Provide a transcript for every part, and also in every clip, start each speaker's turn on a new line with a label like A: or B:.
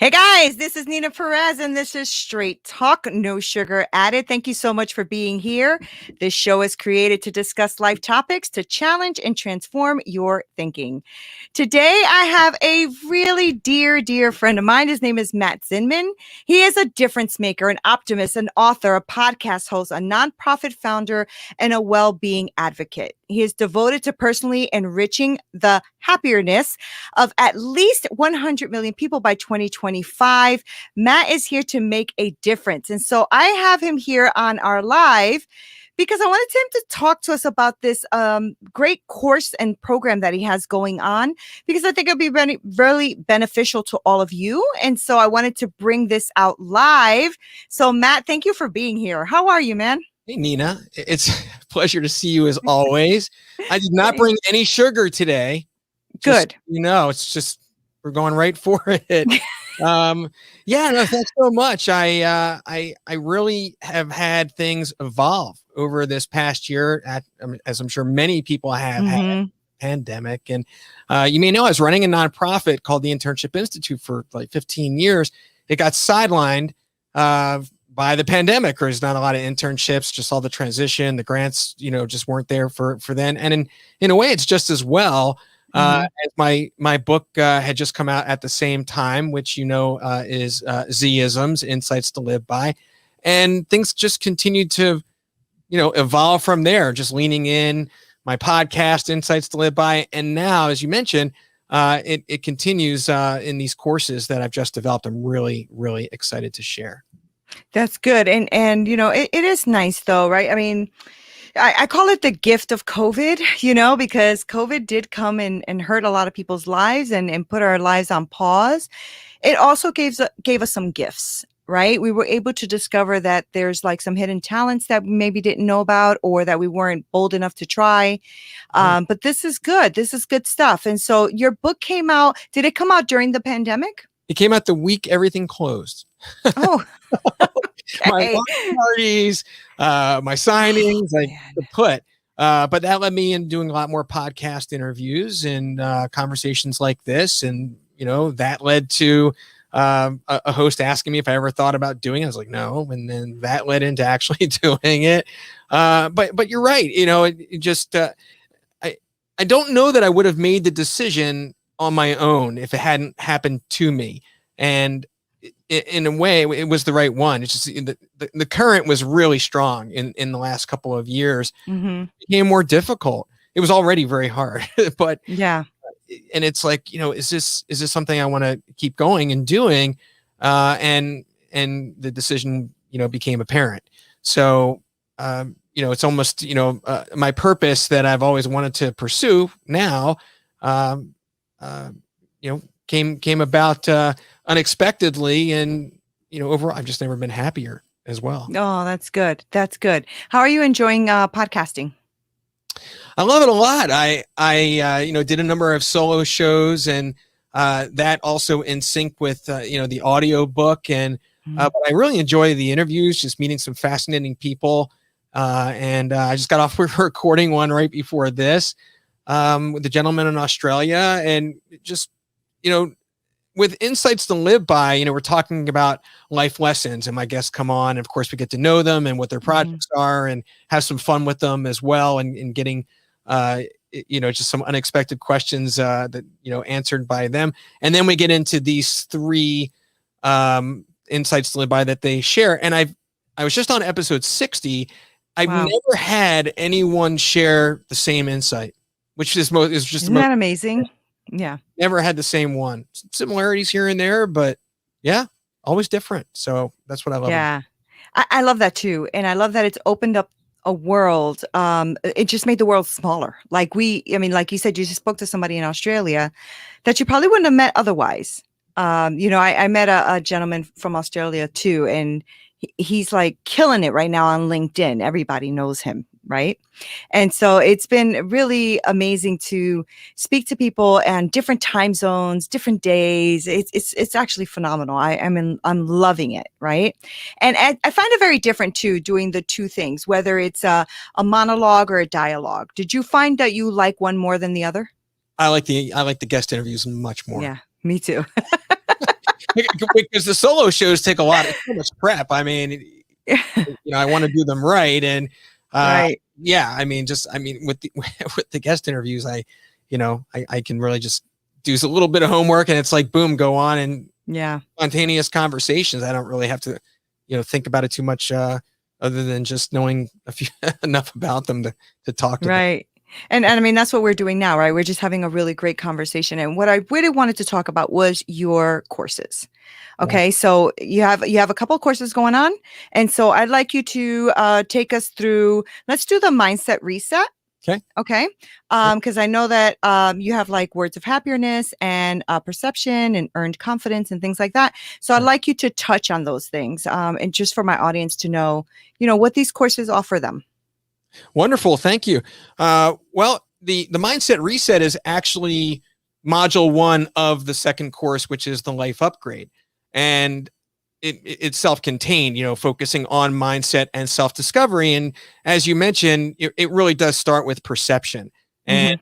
A: Hey guys, this is Nina Perez and this is Straight Talk, no sugar added. Thank you so much for being here. This show is created to discuss life topics to challenge and transform your thinking. Today, I have a really dear friend of mine. His name is Matt Zinman. He is a difference maker, an optimist, an author, a podcast host, a nonprofit founder, and a well-being advocate. He is devoted to personally enriching the happiness of at least 100 million people by 2025. Matt is here to make a difference. And so I have him here on our live because I wanted him to talk to us about this great course and program that he has going on, because I think it'll be really beneficial to all of you. And so I wanted to bring this out live. So Matt, thank you for being here. How are you, man?
B: Hey, Nina. It's a pleasure to see you as always. I did not bring any sugar today.
A: Good.
B: It's just we're going right for it. No, thanks so much. I really have had things evolve over this past year, as I'm sure many people have had pandemic. And you may know I was running a nonprofit called the Internship Institute for like 15 years. It got sidelined by the pandemic. There's not a lot of internships, just all the transition, the grants, just weren't there for then. And in a way, it's just as well. As my book had just come out at the same time, which is Z-isms, Insights to Live By, and things just continued to evolve from there. Just leaning in my podcast, Insights to Live By, and now, as you mentioned, it continues in these courses that I've just developed. I'm really excited to share.
A: That's good, and it is nice though, right? I mean, I call it the gift of COVID, because COVID did come and hurt a lot of people's lives and put our lives on pause. It also gave us some gifts, right? We were able to discover that there's like some hidden talents that we maybe didn't know about or that we weren't bold enough to try. But this is good. This is good stuff. And so your book came out. Did it come out during the pandemic?
B: It came out the week everything closed.
A: Oh,
B: my parties, my signings, but that led me in doing a lot more podcast interviews and conversations like this. And, that led to a host asking me if I ever thought about doing it. I was like, no. And then that led into actually doing it. But you're right. I don't know that I would have made the decision on my own if it hadn't happened to me. And in a way, it was the right one. It's just the current was really strong in the last couple of years. It became more difficult. It was already very hard, but yeah. And it's like, is this something I want to keep going and doing? And the decision, became apparent. So, it's almost, my purpose that I've always wanted to pursue now, came about unexpectedly, and overall I've just never been happier as well.
A: Oh, that's good. That's good. How are you enjoying podcasting?
B: I love it a lot. I did a number of solo shows, and that also in sync with the audio book, and but I really enjoy the interviews, just meeting some fascinating people, and I just got off with recording one right before this with the gentleman in Australia, and just with Insights to Live By, we're talking about life lessons, and my guests come on, and of course we get to know them and what their projects are and have some fun with them as well, and getting just some unexpected questions that answered by them. And then we get into these three Insights to Live By that they share. And I was just on episode 60. I've never had anyone share the same insight, which is just
A: Isn't that amazing? Yeah.
B: Never had the same one. Similarities here and there, but yeah, always different. So that's what I love.
A: Yeah. I love that too. And I love that it's opened up a world. It just made the world smaller. Like you said, you just spoke to somebody in Australia that you probably wouldn't have met otherwise. I met a gentleman from Australia too, and he's like killing it right now on LinkedIn. Everybody knows him, right? And so it's been really amazing to speak to people and different time zones, different days. It's actually phenomenal. I'm loving it, right? And I find it very different too, doing the two things, whether it's a monologue or a dialogue. Did you find that you like one more than the other?
B: I like the guest interviews much more.
A: Yeah, me too.
B: because the solo shows take so much prep. I mean, I want to do them right. And,
A: Right.
B: yeah, I mean, with the, with the guest interviews, I can really just do a little bit of homework and it's like, boom, go on and
A: Yeah.
B: spontaneous conversations. I don't really have to, think about it too much, other than just knowing enough about them to talk to them.
A: Right. And I mean, that's what we're doing now, right? We're just having a really great conversation. And what I really wanted to talk about was your courses.
B: Yeah.
A: Okay. So you have a couple of courses going on. And so I'd like you to take us through, let's do the mindset reset.
B: Okay.
A: Okay. Because I know that you have like words of happiness and perception and earned confidence and things like that. So I'd like you to touch on those things, and just for my audience to know, what these courses offer them.
B: Wonderful. Thank you. Well, the mindset reset is actually module 1 of the second course, which is the life upgrade. And it's self-contained, focusing on mindset and self-discovery. And as you mentioned, it really does start with perception and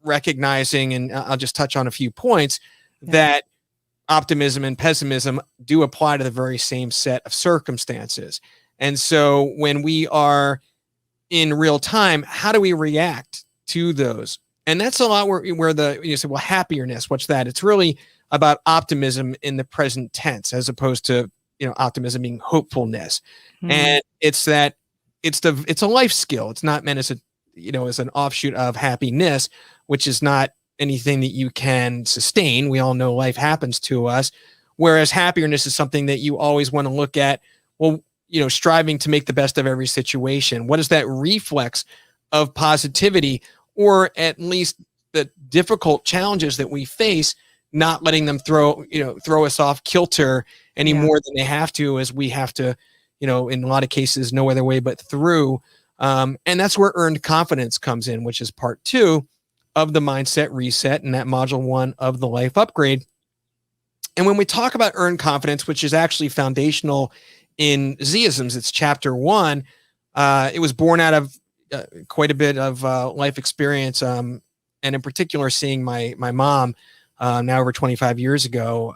B: recognizing, and I'll just touch on a few points, that optimism and pessimism do apply to the very same set of circumstances. And so when we are in real time, how do we react to those? And that's a lot where you say, well, happiness, what's that? It's really about optimism in the present tense, as opposed to, optimism being hopefulness. And it's a life skill. It's not meant as as an offshoot of happiness, which is not anything that you can sustain. We all know life happens to us. Whereas happiness is something that you always want to look at. Well, striving to make the best of every situation. What is that reflex of positivity, or at least the difficult challenges that we face, not letting them throw us off kilter any more than they have to, as we have to, in a lot of cases, no other way but through. And that's where earned confidence comes in, which is part 2 of the mindset reset and that module 1 of the life upgrade. And when we talk about earned confidence, which is actually foundational in Zisms, it's chapter 1. It was born out of quite a bit of life experience, and in particular, seeing my mom now over 25 years ago,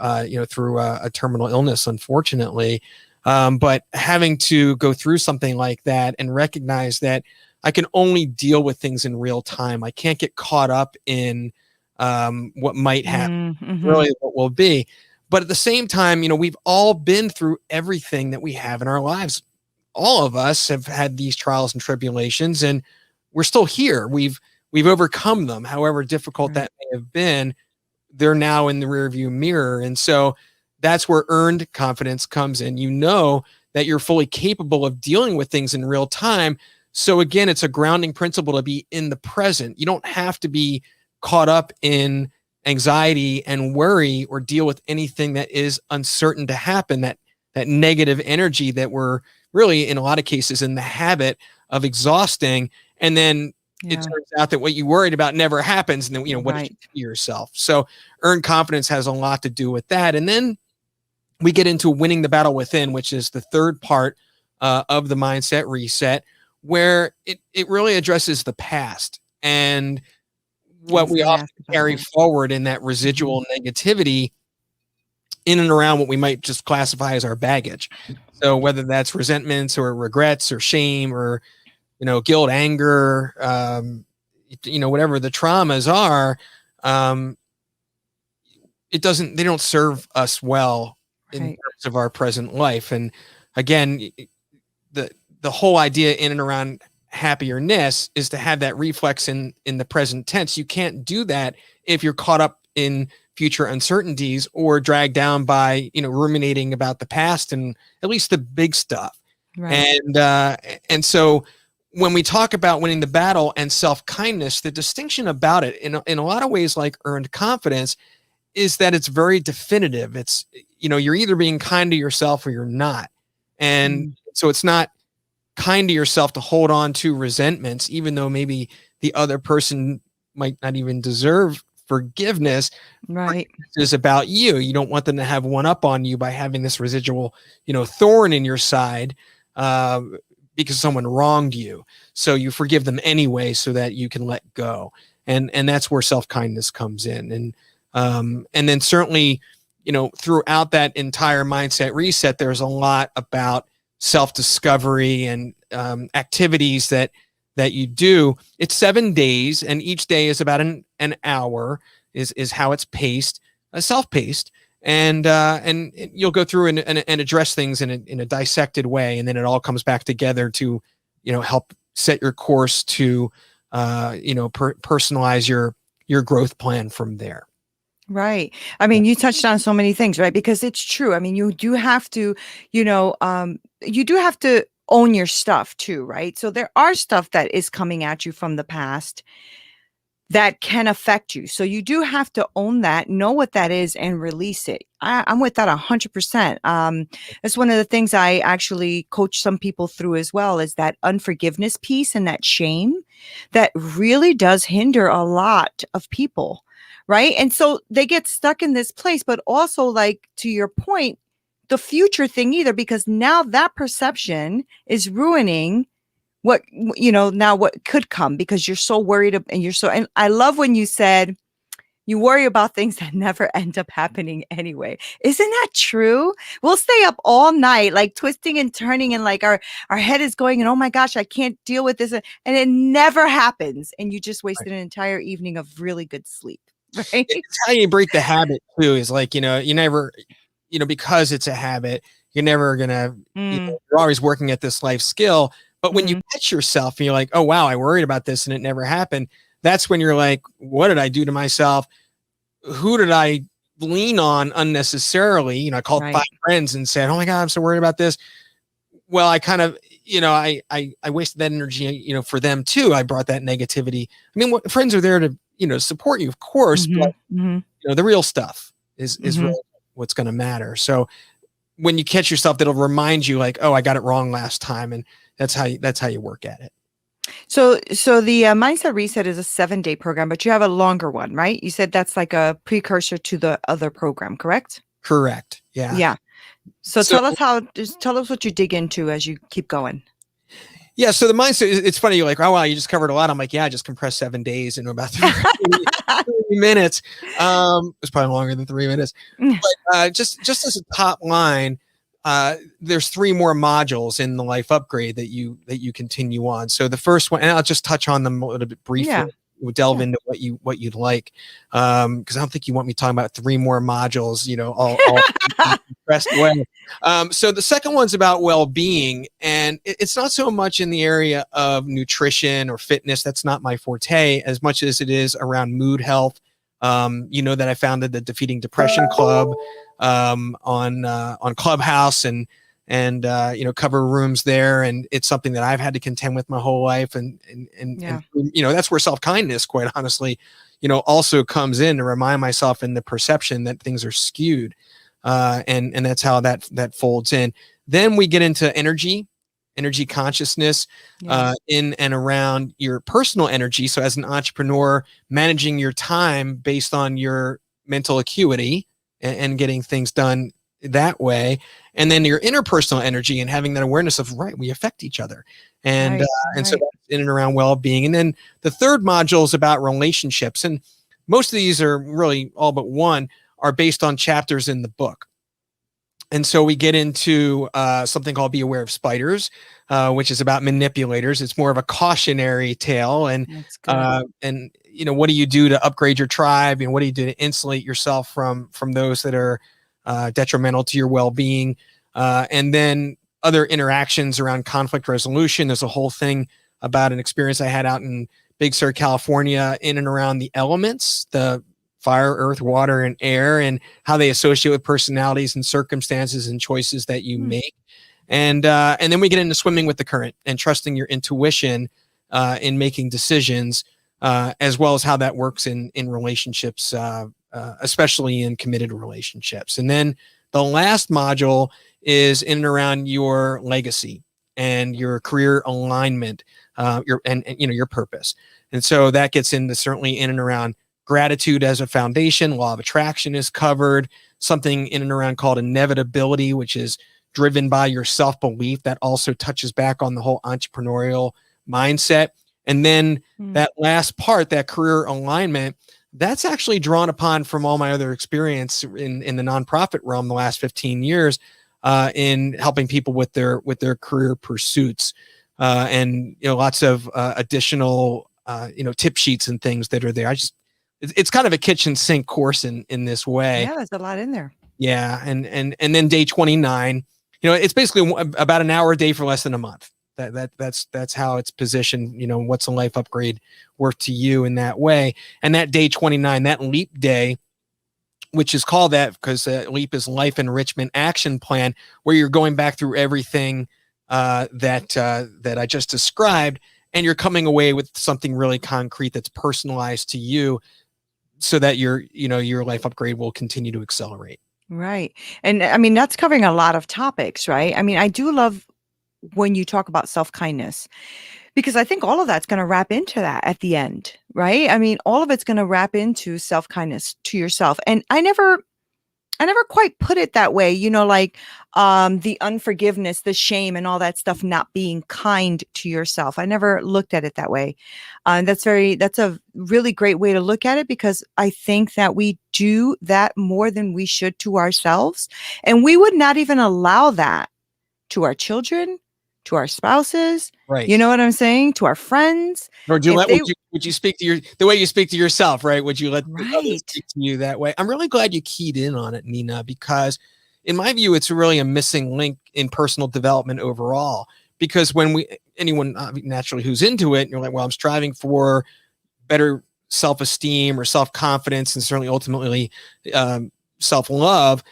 B: through a terminal illness, unfortunately. But having to go through something like that and recognize that I can only deal with things in real time. I can't get caught up in what might happen, really what will be. But at the same time, we've all been through everything that we have in our lives. All of us have had these trials and tribulations, and we're still here. We've overcome them, however difficult that may have been. They're now in the rearview mirror. And so that's where earned confidence comes in. That you're fully capable of dealing with things in real time. So again, it's a grounding principle to be in the present. You don't have to be caught up in anxiety and worry or deal with anything that is uncertain to happen, that negative energy that we're really, in a lot of cases, in the habit of exhausting. And then it turns out that what you worried about never happens. And then, what did you do to yourself? So earned confidence has a lot to do with that. And then we get into winning the battle within, which is the third part of the mindset reset, where it really addresses the past and what we often carry forward in that residual negativity in and around what we might just classify as our baggage. So whether that's resentments or regrets or shame or, guilt, anger, whatever the traumas are, they don't serve us well in terms of our present life. And again, the whole idea in and around happiness is to have that reflex in the present tense. You can't do that if you're caught up in future uncertainties or dragged down by, ruminating about the past and at least the big stuff. And so when we talk about winning the battle and self-kindness, the distinction about it in a lot of ways, like earned confidence, is that it's very definitive. It's, you're either being kind to yourself or you're not. And so it's not kind to yourself to hold on to resentments, even though maybe the other person might not even deserve forgiveness. Is about you. You don't want them to have one up on you by having this residual, thorn in your side, because someone wronged you. So you forgive them anyway, so that you can let go. And that's where self-kindness comes in. And then certainly, throughout that entire mindset reset, there's a lot about self-discovery and activities that you do. It's 7 days, and each day is about an hour is how it's paced, self-paced. And you'll go through and address things in a dissected way, and then it all comes back together to, help set your course to, personalize your growth plan from there.
A: Right. I mean, you touched on so many things, right? Because it's true. I mean, you do have to, you do have to own your stuff too, right? So there are stuff that is coming at you from the past that can affect you. So you do have to own that, know what that is, and release it. I'm with that 100%. That's one of the things I actually coach some people through as well, is that unforgiveness piece and that shame that really does hinder a lot of people, right? And so they get stuck in this place, but also, like, to your point, the future thing either, because now that perception is ruining what, now what could come, because you're so worried and I love when you said you worry about things that never end up happening anyway. Isn't that true? We'll stay up all night, like twisting and turning, and like our head is going, and oh my gosh, I can't deal with this. And it never happens. And you just wasted an entire evening of really good sleep. Right.
B: It's how you break the habit too, is like, you never, because it's a habit, you're never gonna, you're always working at this life skill. But when you catch yourself and you're like, oh, wow, I worried about this and it never happened. That's when you're like, what did I do to myself? Who did I lean on unnecessarily? I called 5 friends and said, oh my God, I'm so worried about this. Well, I kind of, I wasted that energy, for them too. I brought that negativity. I mean, friends are there to, support you, of course, but the real stuff is really what's going to matter. So when you catch yourself, that'll remind you, like, oh, I got it wrong last time. And that's how you work at it.
A: So the Mindset Reset is a 7-day program, but you have a longer one, right? You said that's like a precursor to the other program, correct?
B: Correct. Yeah.
A: Yeah. So tell us what you dig into as you keep going.
B: Yeah. So the mindset, it's funny. You're like, oh, wow, you just covered a lot. I'm like, yeah, I just compressed 7 days into about 3 minutes. It's probably longer than 3 minutes, but just as a top line, there's 3 more modules in the life upgrade that you continue on. So the first one, and I'll just touch on them a little bit briefly. Yeah. We'll delve into what you'd like. Cause I don't think you want me talking about 3 more modules, all compressed way. So the second one's about well-being, and it's not so much in the area of nutrition or fitness. That's not my forte, as much as it is around mood health. That I founded the Defeating Depression Club on Clubhouse and cover rooms there, and it's something that I've had to contend with my whole life, and that's where self-kindness, quite honestly, also comes in, to remind myself in the perception that things are skewed, and that's how that folds in. Then we get into energy consciousness, in and around your personal energy. So as an entrepreneur, managing your time based on your mental acuity and getting things done that way. And then your interpersonal energy and having that awareness of, we affect each other. And so that's in and around well-being. And then the third module is about relationships. And most of these are really, all but one, are based on chapters in the book. And so we get into something called Be Aware of Spiders, which is about manipulators. It's more of a cautionary tale. And what do you do to upgrade your tribe? And what do you do to insulate yourself from those that are detrimental to your well-being? And then other interactions around conflict resolution. There's a whole thing about an experience I had out in Big Sur, California, in and around the elements, the fire, earth, water, and air, and how they associate with personalities and circumstances and choices that you make. And then we get into swimming with the current and trusting your intuition in making decisions, as well as how that works in relationships, especially in committed relationships. And then the last module is in and around your legacy and your career alignment, your purpose. And so that gets into certainly in and around gratitude as a foundation. Law of attraction is covered. Something in and around called inevitability, which is driven by your self-belief. That also touches back on the whole entrepreneurial mindset. And then that last part, that career alignment, that's actually drawn upon from all my other experience in the nonprofit realm the last 15 years, in helping people with their career pursuits, and lots of additional tip sheets and things that are there. It's kind of a kitchen sink course in this way.
A: Yeah, there's a lot in there.
B: Yeah, and then day 29, it's basically about an hour a day for less than a month. That's how it's positioned. What's a life upgrade worth to you in that way? And that day 29, that leap day, which is called that because LEAP is Life Enrichment Action Plan, where you're going back through everything that I just described, and you're coming away with something really concrete that's personalized to you, so that your life upgrade will continue to accelerate.
A: Right. And I mean, that's covering a lot of topics, right? I mean, I do love when you talk about self-kindness, because I think all of that's going to wrap into that at the end, right? I mean, all of it's going to wrap into self-kindness to yourself. And I never quite put it that way, like the unforgiveness, the shame, and all that stuff not being kind to yourself. I never looked at it that way. That's a really great way to look at it, because I think that we do that more than we should to ourselves. And we would not even allow that to our children, to our spouses.
B: Right.
A: You know what I'm saying? To our friends.
B: Or would you speak to the way you speak to yourself, right? Would you let others speak to you that way? I'm really glad you keyed in on it, Nina, because in my view, it's really a missing link in personal development overall. Because when anyone naturally who's into it, and you're like, well, I'm striving for better self-esteem or self-confidence, and certainly ultimately self-love,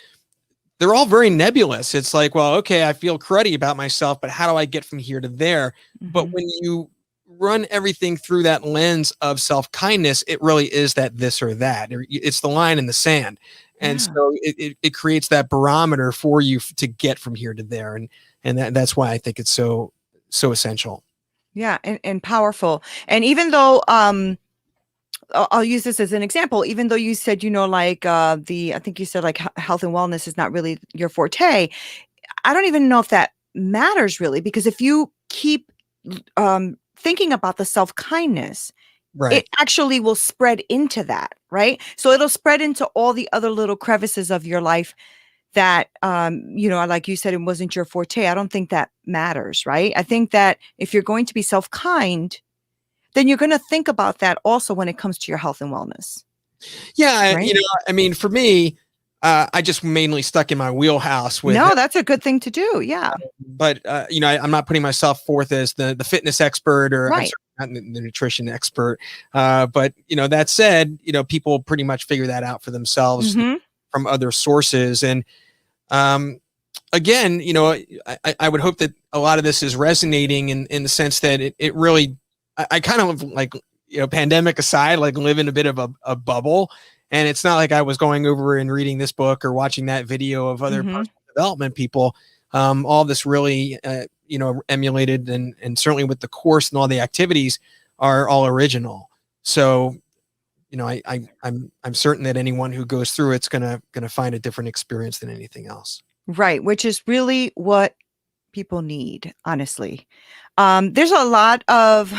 B: they're all very nebulous. It's like, well, okay, I feel cruddy about myself, but how do I get from here to there? Mm-hmm. But when you run everything through that lens of self-kindness, it really is that this or that. It's the line in the sand. And so it creates that barometer for you to get from here to there. And that's why I think it's so essential.
A: Yeah. And powerful. And even though, I'll use this as an example, even though you said, I think you said like health and wellness is not really your forte. I don't even know if that matters really, because if you keep thinking about the self-kindness,
B: right,
A: it actually will spread into that, right? So it'll spread into all the other little crevices of your life that, like you said, it wasn't your forte. I don't think that matters, right? I think that if you're going to be self-kind, then you're going to think about that also when it comes to your health and wellness.
B: Yeah. Right? I mean, for me, I just mainly stuck in my wheelhouse with.
A: No, that's a good thing to do. Yeah.
B: But, I'm not putting myself forth as the fitness expert, or
A: right.
B: I'm not the nutrition expert. But, that said, people pretty much figure that out for themselves from other sources. And, again, I would hope that a lot of this is resonating in the sense that it really, I kind of like, pandemic aside, like live in a bit of a bubble. And it's not like I was going over and reading this book or watching that video of other personal development people. All this really, emulated and certainly with the course and all the activities are all original. So, I'm certain that anyone who goes through it's gonna find a different experience than anything else.
A: Right, which is really what people need, honestly. There's a lot of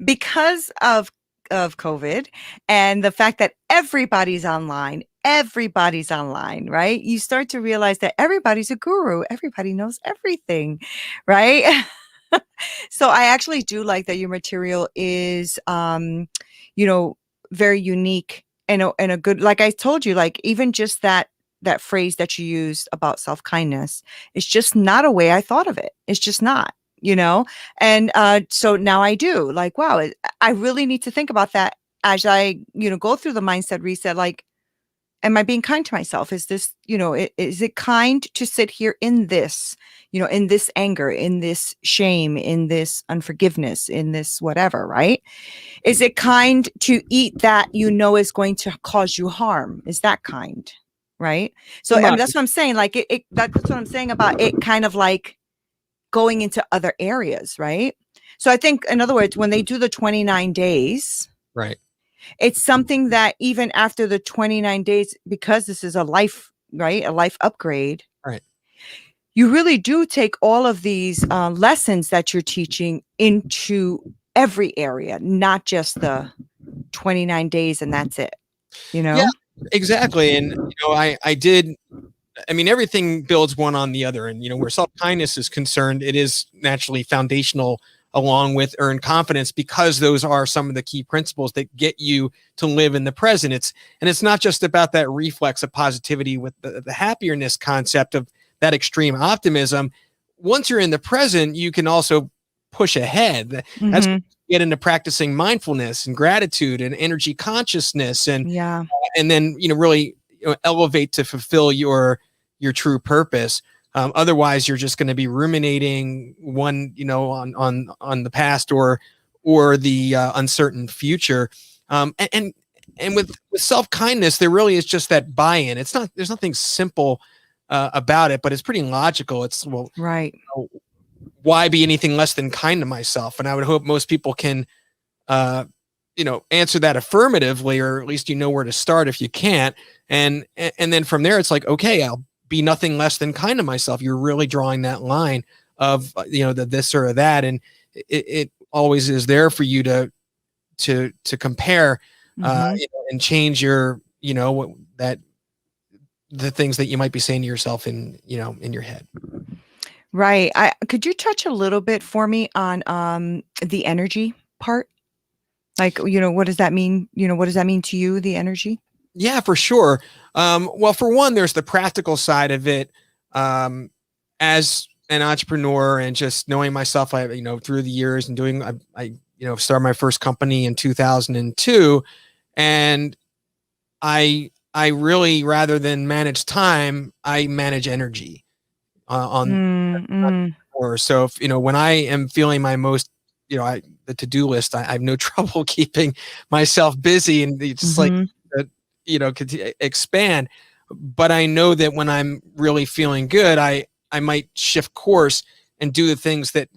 A: because of COVID and the fact that everybody's online, right? You start to realize that everybody's a guru. Everybody knows everything, right? So I actually do like that your material is, very unique and a good, like I told you, like even just that phrase that you used about self-kindness is just not a way I thought of it. It's just not. And so now I do, like, wow, I really need to think about that as I, go through the mindset reset. Like, am I being kind to myself? Is this, is it kind to sit here in this, in this anger, in this shame, in this unforgiveness, in this whatever, right? Is it kind to eat that is going to cause you harm? Is that kind? Right? So I mean, that's what I'm saying. Like that's what I'm saying about it kind of like going into other areas, right? So I think, in other words, when they do the 29 days,
B: right,
A: it's something that even after the 29 days, because this is a life, right? A life upgrade,
B: right?
A: You really do take all of these lessons that you're teaching into every area, not just the 29 days and that's it,
B: Yeah, exactly. And, I mean, everything builds one on the other. And, where self kindness is concerned, it is naturally foundational along with earned confidence, because those are some of the key principles that get you to live in the present. It's not just about that reflex of positivity with the happiness concept of that extreme optimism. Once you're in the present, you can also push ahead. That's
A: Mm-hmm.
B: get into practicing mindfulness and gratitude and energy consciousness,
A: Yeah.
B: and then really elevate to fulfill your true purpose. Otherwise, you're just going to be ruminating on the past or the uncertain future. And with self kindness, there really is just that buy-in. There's nothing simple about it, but it's pretty logical. It's, well,
A: Right.
B: why be anything less than kind to myself? And I would hope most people can answer that affirmatively, or at least where to start if you can't. And then from there, it's like, okay, I'll be nothing less than kind to myself. You're really drawing that line of, the this or that. And it always is there for you to compare,
A: Mm-hmm.
B: and change your, that the things that you might be saying to yourself in your head.
A: Right. Could you touch a little bit for me on the energy part? Like, what does that mean? What does that mean to you, the energy?
B: Yeah, for sure. Well, for one, there's the practical side of it. As an entrepreneur and just knowing myself, through the years and I started my first company in 2002, and I really, rather than manage time, I manage energy on
A: Mm-mm.
B: or so if when I am feeling my most, the to-do list, I have no trouble keeping myself busy, and it's just like,
A: Mm-hmm.
B: expand. But I know that when I'm really feeling good, I might shift course and do the things that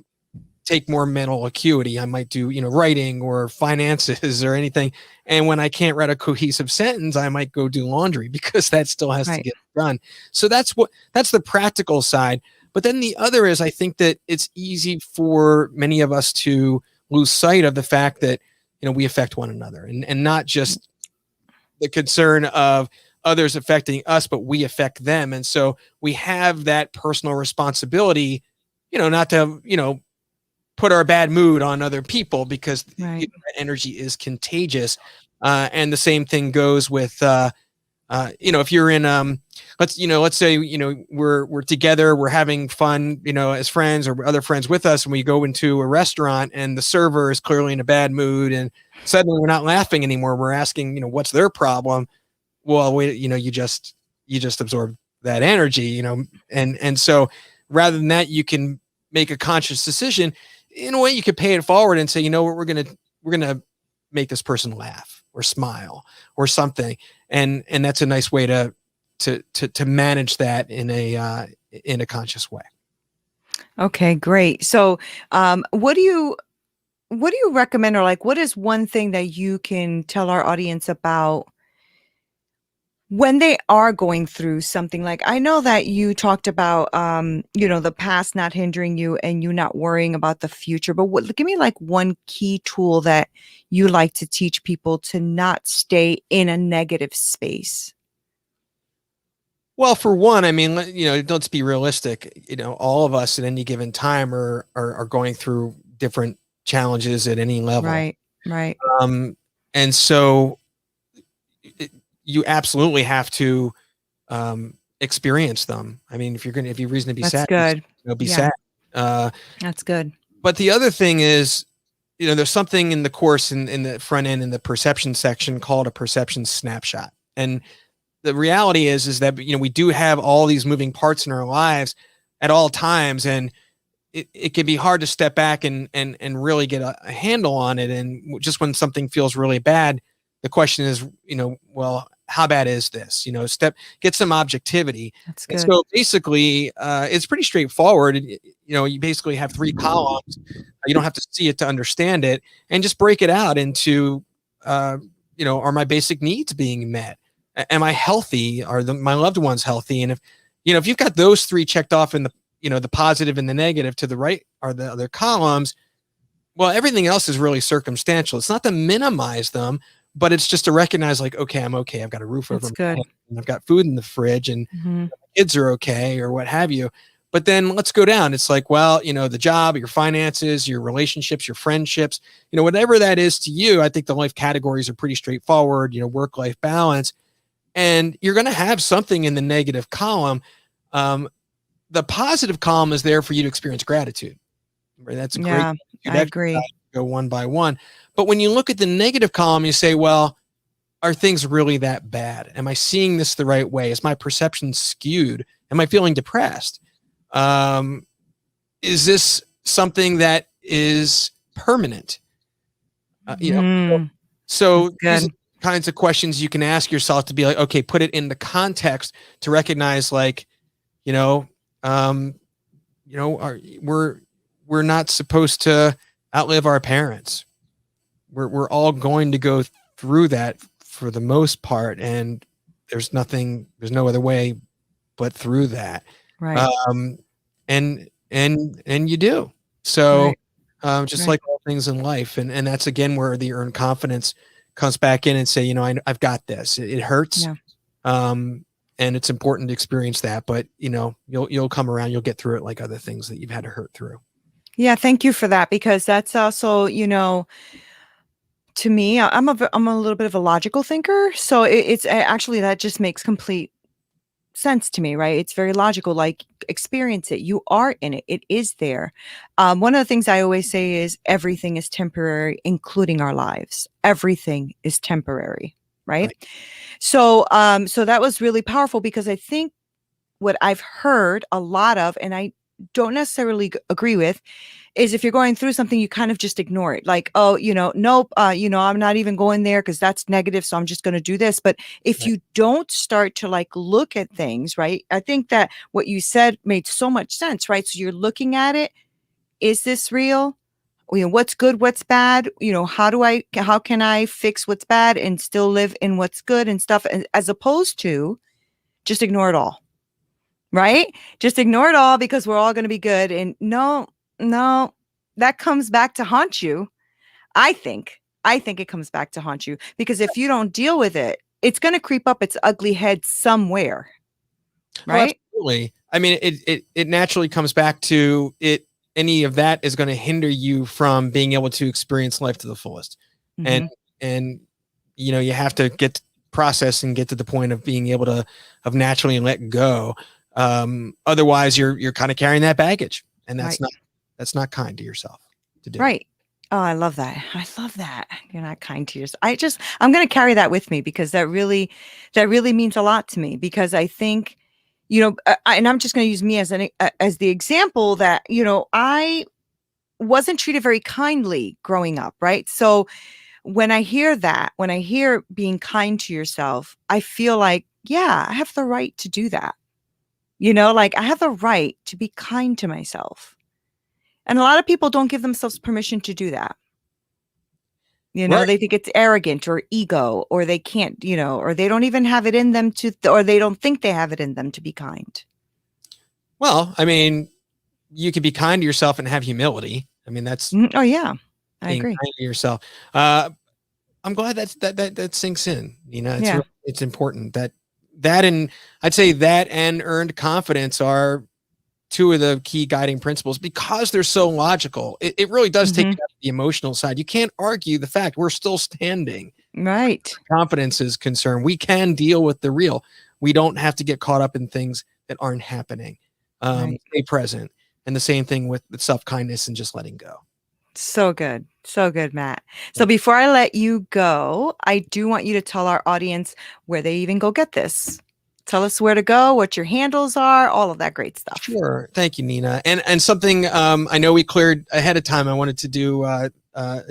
B: take more mental acuity. I might do, writing or finances or anything. And when I can't write a cohesive sentence, I might go do laundry because that still has to
A: Right.
B: get done. So that's the practical side. But then the other is, I think that it's easy for many of us to lose sight of the fact that, we affect one another, and not just the concern of others affecting us, but we affect them. And so we have that personal responsibility, not to, put our bad mood on other people, because
A: Right.
B: that energy is contagious. And the same thing goes with, if you're in, let's say, we're together, we're having fun, as friends or other friends with us, and we go into a restaurant and the server is clearly in a bad mood, and suddenly we're not laughing anymore. We're asking, what's their problem? Well, wait, you just absorb that energy, and so rather than that, you can make a conscious decision. In a way, you could pay it forward and say, what, we're gonna make this person laugh or smile or something, and that's a nice way to manage that in a conscious way.
A: Okay, great. So, what do you recommend, or like, what is one thing that you can tell our audience about when they are going through something? Like, I know that you talked about, the past not hindering you and you not worrying about the future, but give me like one key tool that you like to teach people to not stay in a negative space.
B: Well, for one, I mean, let's be realistic. All of us at any given time are going through different challenges at any level.
A: Right, right.
B: Um, and so you absolutely have to experience them. I mean, if you reason to be
A: That's
B: sad,
A: good.
B: be
A: Yeah,
B: sad. Uh,
A: that's good.
B: but the other thing is, there's something in the course in the front end in the perception section called a perception snapshot. And the reality is that, we do have all these moving parts in our lives at all times. And it can be hard to step back and really get a handle on it. And just when something feels really bad, the question is, well, how bad is this? Get some objectivity.
A: That's
B: And
A: good.
B: so basically, it's pretty straightforward. You basically have three columns. You don't have to see it to understand it, and just break it out into, are my basic needs being met? Am I healthy? Are my loved ones healthy? And if you've got those three checked off in the positive and the negative to the right are the other columns, well, everything else is really circumstantial. It's not to minimize them, but it's just to recognize like, okay, I'm okay. I've got a roof over
A: That's
B: my
A: good.
B: head and I've got food in the fridge and
A: Mhm.
B: kids are okay or what have you. But then let's go down. It's like, well, the job, your finances, your relationships, your friendships, whatever that is to you. I think the life categories are pretty straightforward, work-life balance. And you're going to have something in the negative column. The positive column is there for you to experience gratitude. Right? That's a great
A: Yeah, I
B: exercise.
A: agree.
B: Go one by one. But when you look at the negative column, you say, well, are things really that bad? Am I seeing this the right way? Is my perception skewed? Am I feeling depressed? Is this something that is permanent?
A: Mm,
B: So
A: that's
B: these are
A: good.
B: the kinds of questions you can ask yourself to be like, okay, put it in the context to recognize, like, you know, um, we're not supposed to outlive our parents. We're all going to go through that for the most part, and there's no other way but through that.
A: Right,
B: Um, and you do. So
A: right,
B: just
A: right.
B: like all things in life, and that's again where the earned confidence comes back in and say, I've got this. It hurts.
A: Yeah.
B: Um, and it's important to experience that, but you'll come around, you'll get through it like other things that you've had to hurt through.
A: Yeah, thank you for that because that's also, to me, I'm a little bit of a logical thinker, so actually that just makes complete sense to me, right? It's very logical. Like, experience it. You are in it. It is there. One of the things I always say is everything is temporary, including our lives. Everything is temporary, right?
B: Right.
A: So that was really powerful because I think what I've heard a lot of, and I don't necessarily agree with, is if you're going through something, you kind of just ignore it. Like, oh, nope, I'm not even going there because that's negative. So I'm just going to do this. But if
B: Right.
A: you don't start to like look at things, right? I think that what you said made so much sense, right? So you're looking at it. Is this real? What's good, what's bad? How can I fix what's bad and still live in what's good and stuff, as opposed to just ignore it all, right? Just ignore it all because we're all going to be good. And no, no, that comes back to haunt you. I think. I think it comes back to haunt you because if you don't deal with it, it's going to creep up its ugly head somewhere,
B: Oh,
A: right?
B: absolutely. I mean, it naturally comes back to it. Any of that is going to hinder you from being able to experience life to the fullest. And,
A: Hmm.
B: and, you have to get process and get to the point of being able to, of naturally let go. Otherwise you're kind of carrying that baggage, and
A: Right.
B: that's not kind to yourself to do.
A: Right. Oh, I love that. I love that. You're not kind to yourself. I'm going to carry that with me because that really means a lot to me because I think, and I'm just going to use me as as the example that, I wasn't treated very kindly growing up, right? So when I hear that, when I hear being kind to yourself, I feel like, yeah, I have the right to do that. Like I have the right to be kind to myself. And a lot of people don't give themselves permission to do that.
B: Right.
A: They think it's arrogant or ego, or they can't, or they don't even have it in them or they don't think they have it in them to be kind.
B: Well, I mean, you could be kind to yourself and have humility. I mean, that's
A: Mhm. Oh, yeah, I
B: being
A: agree.
B: kind to yourself. I'm glad that sinks in.
A: Yeah.
B: It's important that and I'd say that and earned confidence are two of the key guiding principles because they're so logical. It really does take
A: Hmm.
B: you out the emotional side. You can't argue the fact we're still standing.
A: Right.
B: Confidence is concerned. We can deal with the real. We don't have to get caught up in things that aren't happening.
A: Right.
B: Stay present. And the same thing with self-kindness and just letting go.
A: So good. So good, Matt. So
B: Thank
A: before I let you go, I do want you to tell our audience where they even go get this. Tell us where to go, what your handles are, all of that great stuff.
B: Sure. Thank you, Nina. And something I know we cleared ahead of time. I wanted to do a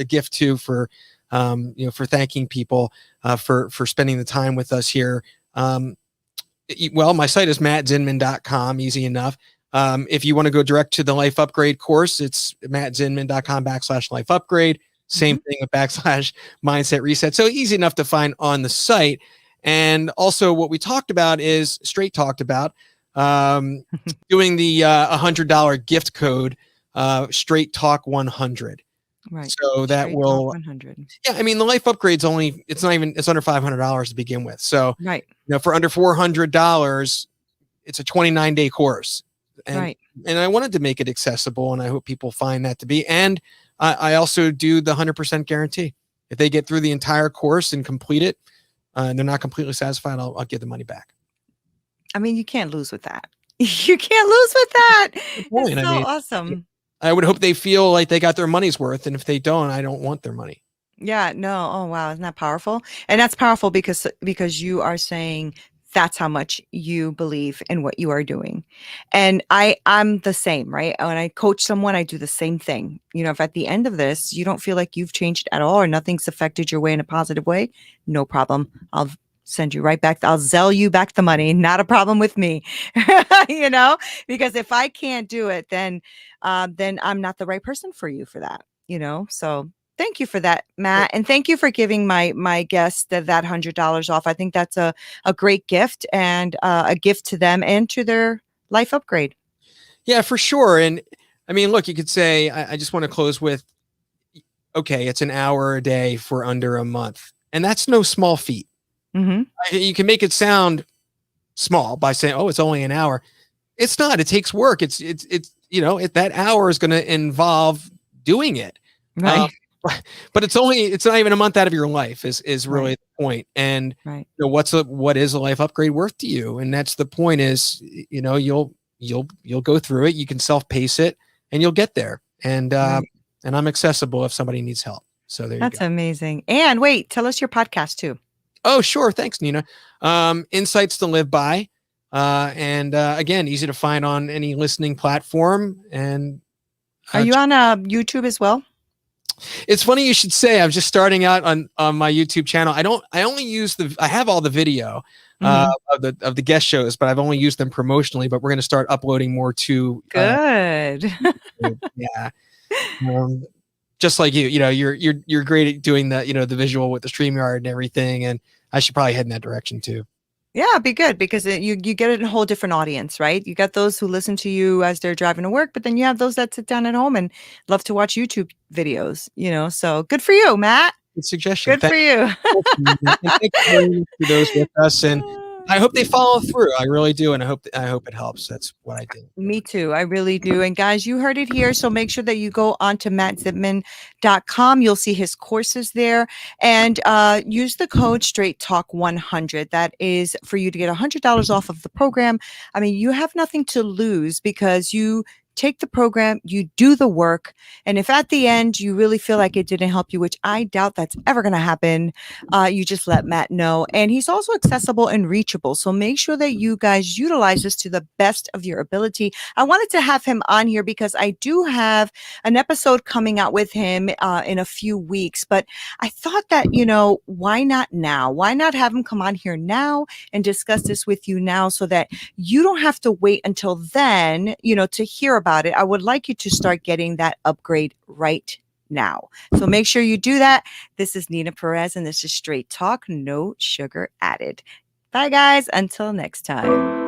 B: gift too for for thanking people for spending the time with us here. Well, my site is mattzinman.com. Easy enough. If you want to go direct to the Life Upgrade course, it's mattzinman.com/life upgrade. Same
A: Mhm.
B: thing with /mindset reset. So easy enough to find on the site. And also, what we talked about is straight talked about doing the $100 gift code, straight talk 100.
A: Right.
B: So that
A: Straight Talk
B: will,
A: 100.
B: yeah, I mean, the life upgrade's only, it's under $500 to begin with. So,
A: Right.
B: for under $400, it's a 29-day course. And,
A: Right.
B: and I wanted to make it accessible, and I hope people find that to be. And I also do the 100% guarantee. If they get through the entire course and complete it, and they're not completely satisfied, I'll give the money back.
A: I mean, you can't lose with that. You can't lose with that.
B: Good
A: It's
B: point. I
A: so
B: mean,
A: awesome.
B: I would hope they feel like they got their money's worth. And if they don't, I don't want their money.
A: Yeah, no. Oh, wow. Isn't that powerful? And that's powerful because you are saying that's how much you believe in what you are doing. And I'm the same, right? When I coach someone, I do the same thing. If at the end of this you don't feel like you've changed at all or nothing's affected your way in a positive way, no problem. I'll send you right back. I'll Zelle you back the money. Not a problem with me. Because if I can't do it, then I'm not the right person for you for that. So thank you for that, Matt, and thank you for giving my guest that $100 off. I think that's a great gift and a gift to them and to their life upgrade.
B: Yeah, for sure. And I mean, look, you could say, I just want to close with, okay, it's an hour a day for under a month, and that's no small feat.
A: Hmm.
B: You can make it sound small by saying, "Oh, it's only an hour." It's not. It takes work. That hour is going to involve doing it. Um,
A: Right.
B: but it's not even a month out of your life is really
A: Right.
B: the point. And
A: Right.
B: what is a life upgrade worth to you? And that's the point is, you'll go through it. You can self-pace it and you'll get there. And
A: Right.
B: and I'm accessible if somebody needs help. So there you
A: That's
B: go.
A: amazing. And wait, tell us your podcast too.
B: Oh, sure. Thanks, Nina. Insights to Live By. And again, easy to find on any listening platform. And
A: Are you on YouTube as well?
B: it's funny you should say. I'm just starting out on my YouTube channel. I have all the video
A: Mhm.
B: of the guest shows, but I've only used them promotionally. But we're going to start uploading more to
A: Good.
B: YouTube. Yeah. Just like you're great at doing the visual with the StreamYard and everything, and I should probably head in that direction too.
A: Yeah, be good because you get a whole different audience, right? You got those who listen to you as they're driving to work, but then you have those that sit down at home and love to watch YouTube videos. So good for you, Matt.
B: Good suggestion.
A: Good for you.
B: And thank you very much for those with us, and I hope they follow through. I really do, and I hope it helps. That's what I do.
A: Me too. I really do. And guys, you heard it here. So make sure that you go on to mattzinman.com. You'll see his courses there and use the code Straight Talk 100. That is for you to get $100 off of the program. I mean, you have nothing to lose because you take the program, you do the work. And if at the end you really feel like it didn't help you, which I doubt that's ever going to happen, you just let Matt know. And he's also accessible and reachable. So make sure that you guys utilize this to the best of your ability. I wanted to have him on here because I do have an episode coming out with him in a few weeks. But I thought that, why not now? Why not have him come on here now and discuss this with you now so that you don't have to wait until then, to hear about it. I would like you to start getting that upgrade right now. So make sure you do that. This is Nina Perez, and this is Straight Talk, no sugar added. Bye, guys. Until next time.